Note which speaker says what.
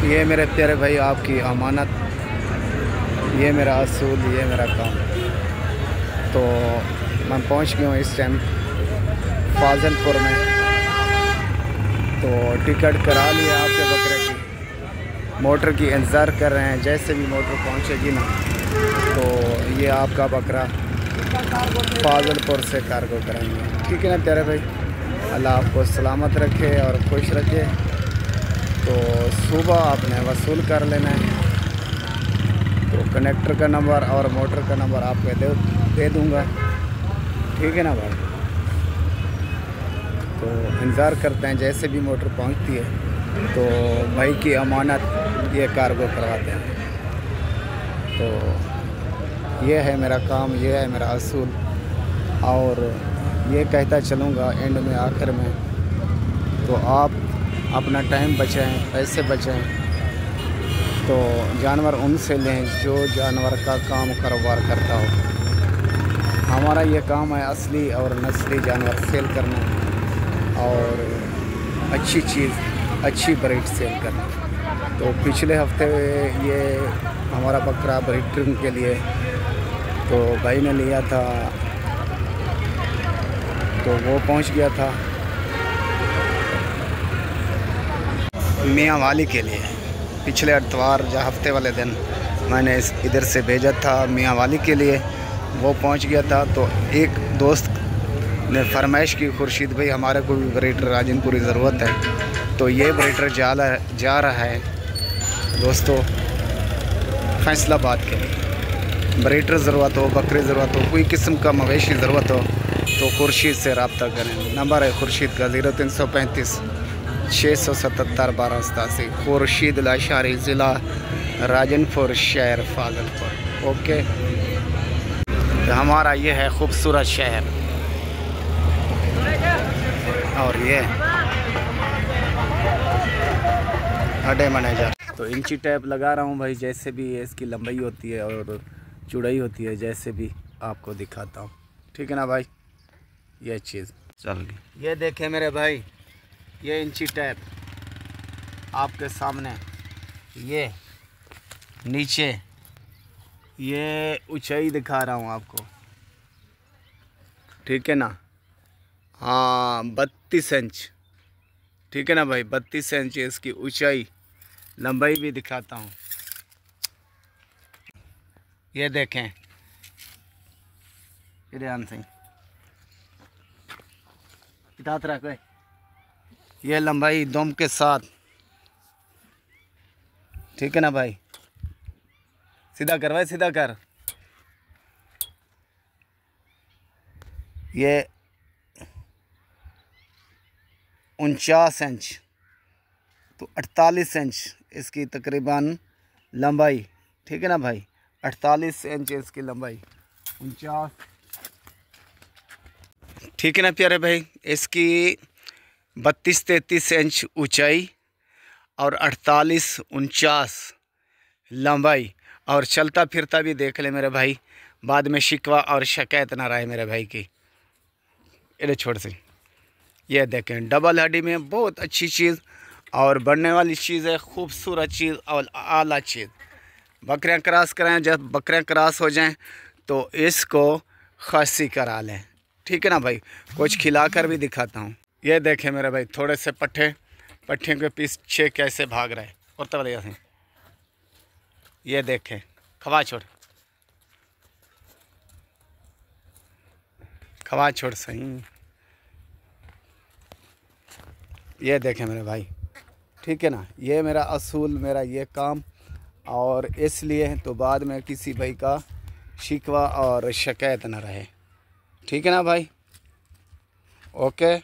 Speaker 1: ये मेरे प्यारे भाई आपकी अमानत, ये मेरा असूल, ये मेरा काम। तो मैं पहुंच गया हूँ इस टाइम फाजिलपुर में। तो टिकट करा लिया आपके बकरे की, मोटर की इंतज़ार कर रहे हैं। जैसे भी मोटर पहुंचेगी ना तो ये आपका बकरा फाजिलपुर से कार्गो करेंगे। ठीक है ना प्यारे भाई, अल्लाह आपको सलामत रखे और खुश रखे। तो सुबह आपने वसूल कर लेना है। तो कनेक्टर का नंबर और मोटर का नंबर आपको दे दूँगा। ठीक है ना भाई। तो इंतज़ार करते हैं, जैसे भी मोटर पहुंचती है तो भाई की अमानत ये कार्गो करवाते हैं। तो ये है मेरा काम, ये है मेरा असूल। और ये कहता चलूँगा एंड में, आखिर में, तो आप अपना टाइम बचाएं, पैसे बचाएं। तो जानवर उनसे लें जो जानवर का काम कारोबार करता हो। हमारा ये काम है असली और नस्ली जानवर सेल करना और अच्छी चीज़, अच्छी ब्रीड सेल करना। तो पिछले हफ्ते ये हमारा बकरा ब्रीडिंग के लिए तो भाई ने लिया था, तो वो पहुंच गया था मियाँ वाली के लिए। पिछले इतवार या हफ्ते वाले दिन मैंने इधर से भेजा था मियाँ वाली के लिए, वो पहुंच गया था। तो एक दोस्त ने फरमाइश की, खुर्शीद भाई हमारे को भी ब्रीडर राजनपुरी ज़रूरत है। तो ये ब्रीडर जा रहा है दोस्तों फैसलाबाद के लिए। ब्रीडर ज़रूरत हो, बकरी ज़रूरत हो, कोई किस्म का मवेशी ज़रूरत हो तो खुर्शीद से रब्ता करें। नंबर है खुर्शीद का 0335 677 1287। खुर्शीद लाशारी, ज़िला राजनपुर, शहर फाजिलपुर। ओके, तो हमारा ये है खूबसूरत शहर। और ये अड्डे मैनेजर। तो इंची टैप लगा रहा हूँ भाई, जैसे भी इसकी लंबाई होती है और चौड़ाई होती है, जैसे भी आपको दिखाता हूँ। ठीक है ना भाई, ये चीज़ चल गई। ये देखें मेरे भाई, ये इंची टैप आपके सामने, ये नीचे ये ऊंचाई दिखा रहा हूँ आपको। ठीक है ना, हाँ 32 इंच। ठीक है ना भाई, 32 इंच इसकी ऊंचाई, लंबाई भी दिखाता हूँ। ये देखें, ध्यान से ये लंबाई दम के साथ। ठीक है ना भाई, सीधा कर भाई, सीधा कर। ये 49 इंच, तो 48 इंच इसकी तकरीबन लंबाई। ठीक है ना भाई, 48 इंच इसकी लंबाई, 49। ठीक है ना प्यारे भाई, इसकी 32-33 इंच ऊंचाई और 48-49 लंबाई। और चलता फिरता भी देख ले मेरे भाई, बाद में शिकवा और शिकायत ना रहे मेरे भाई की। इधर छोड़ से, ये देखें डबल हड्डी में बहुत अच्छी चीज़ और बढ़ने वाली चीज़ है, खूबसूरत चीज़ और आला चीज़। बकरियां क्रॉस कराएं, जब बकरियां क्रॉस हो जाएं तो इसको खासी करा लें। ठीक है ना भाई, कुछ खिलाकर भी दिखाता हूँ। ये देखें मेरे भाई, थोड़े से पट्ठे के पीछे कैसे भाग रहे। और तब ये देखें, खवा छोड़ सही। ये देखें मेरे भाई, ठीक है ना, ये मेरा असूल, मेरा ये काम। और इसलिए तो बाद में किसी भाई का शिकवा और शिकायत ना रहे। ठीक है ना भाई, ओके।